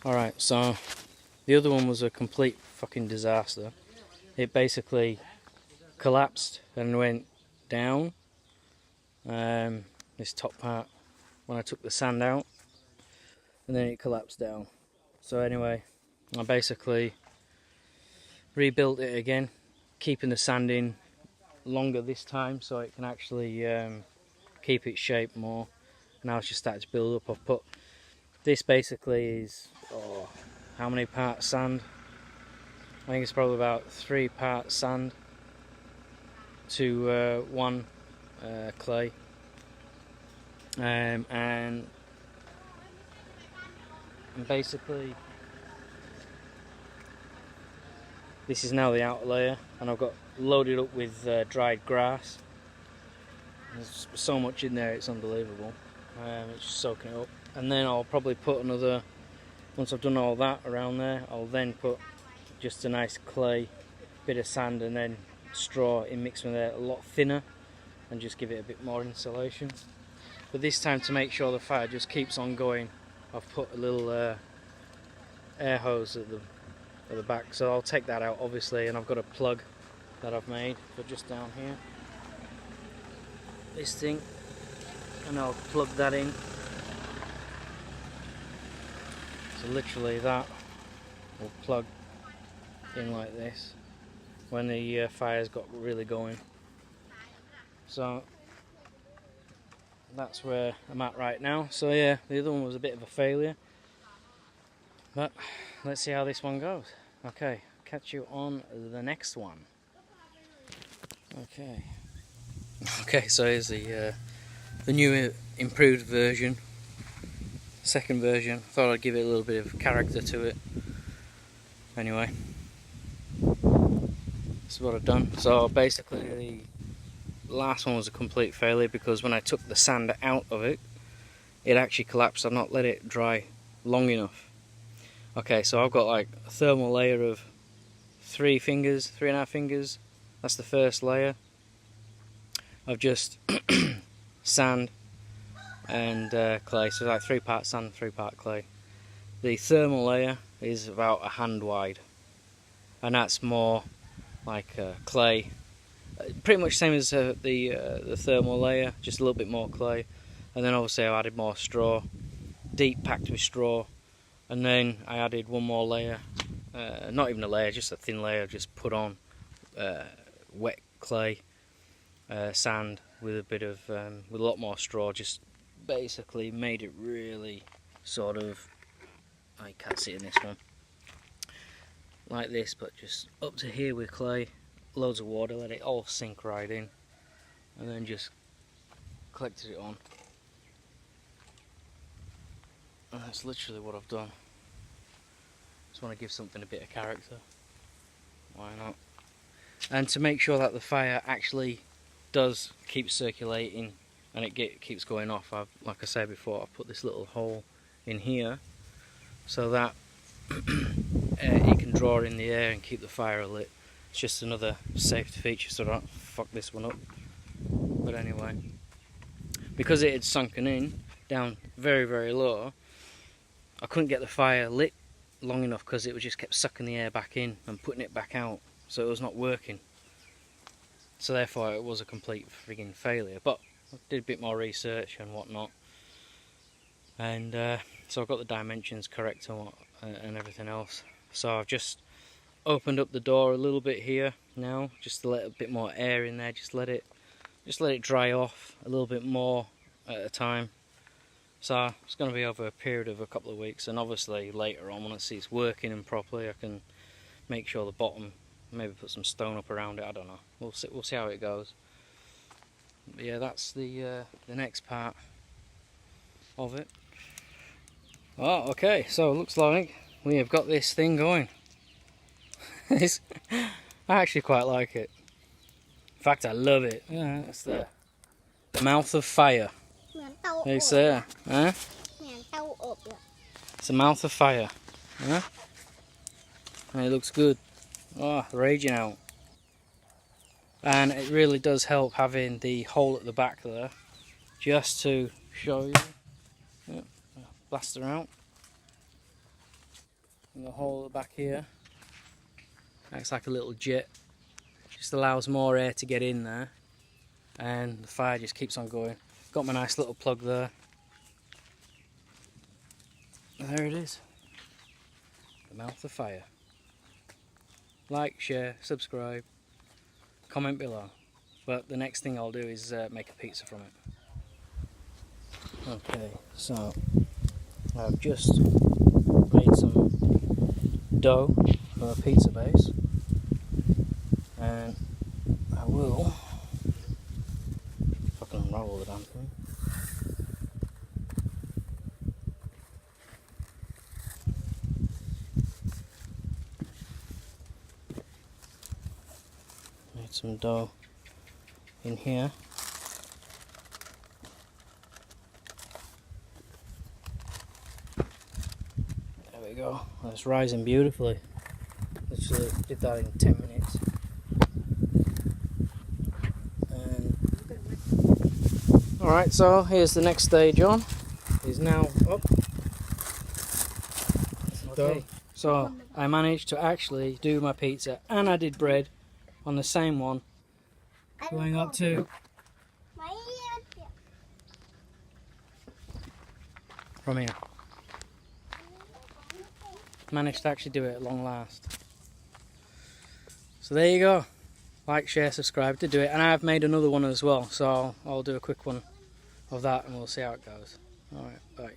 Alright, so the other one was a complete fucking disaster. It basically collapsed and went down. This top part when I took the sand out, and then it collapsed down. So anyway, I basically rebuilt it again, keeping the sand in longer this time so it can actually keep its shape more. Now it's just started to build up. I've put this basically is how many parts sand? I think it's probably about 3 parts sand to 1 clay, and basically this is now the outer layer, and I've got loaded up with dried grass. There's so much in there, it's unbelievable. It's just soaking it up, and then I'll probably put another, once I've done all that around there, I'll then put just a nice clay, bit of sand, and then straw in mixed with it, a lot thinner, and just give it a bit more insulation. But this time, to make sure the fire just keeps on going, I've put a little air hose at the back, so I'll take that out obviously, and I've got a plug that I've made for just down here, this thing, and I'll plug that in. So literally that will plug in like this when the fire's got really going. So that's where I'm at right now. So yeah, the other one was a bit of a failure, but let's see how this one goes. Okay, catch you on the next one. Okay, so here's the new improved version, second version. Thought I'd give it a little bit of character to it. Anyway, this is what I've done. So basically the last one was a complete failure because when I took the sand out of it, it actually collapsed. I've not let it dry long enough. Okay, so I've got like a thermal layer of 3.5 fingers. That's the first layer of just sand and clay. So like 3 parts sand, 3 part clay. The thermal layer is about a hand wide, and that's more like clay. Pretty much same as the thermal layer, just a little bit more clay. And then obviously I added more straw, deep packed with straw. And then I added one more layer, not even a layer, just a thin layer, just put on wet clay, sand with a bit of, with a lot more straw, just basically made it really sort of, I can't see it in this one, like this, but just up to here with clay, loads of water, let it all sink right in, and then just collected it on. And that's literally what I've done. Just want to give something a bit of character. Why not? And to make sure that the fire actually does keep circulating and it keeps going off, like I said before, I've put this little hole in here so that it can draw in the air and keep the fire lit. It's just another safety feature so I don't fuck this one up. But anyway, because it had sunken in down very, very low, I couldn't get the fire lit long enough because it just kept sucking the air back in and putting it back out, so it was not working. So therefore it was a complete frigging failure. But I did a bit more research and whatnot, and so I've got the dimensions correct and everything else. So I've just opened up the door a little bit here now, just to let a bit more air in there. Just let it dry off a little bit more at a time. So it's going to be over a period of a couple of weeks, and obviously later on, when I see it's working and properly, I can make sure the bottom, maybe put some stone up around it. I don't know. We'll see how it goes. But yeah, that's the next part of it. Oh, okay. So it looks like we have got this thing going. I actually quite like it. In fact, I love it. Yeah, that's the mouth of fire. It's there, huh? It's a mouth of fire, huh? And it looks good. Oh, raging out. And it really does help having the hole at the back there, just to show you. Yep. Blast her out. in the hole at the back here. Acts like a little jet. Just allows more air to get in there, and the fire just keeps on going. Got my nice little plug there. And there it is. The mouth of fire. Like, share, subscribe, comment below. But the next thing I'll do is make a pizza from it. Okay, so I've just made some dough for a pizza base, and I will, if I can unravel the damn thing. Made some dough in here. There we go. Well, it's rising beautifully. Literally did that in 10 minutes. Alright, so here's the next stage on. It's now up. Okay, so I managed to actually do my pizza, and I did bread on the same one. Going up to from here. Managed to actually do it at long last. So there you go. Like, share, subscribe to do it. And I've made another one as well, so I'll do a quick one of that and we'll see how it goes. Alright, bye.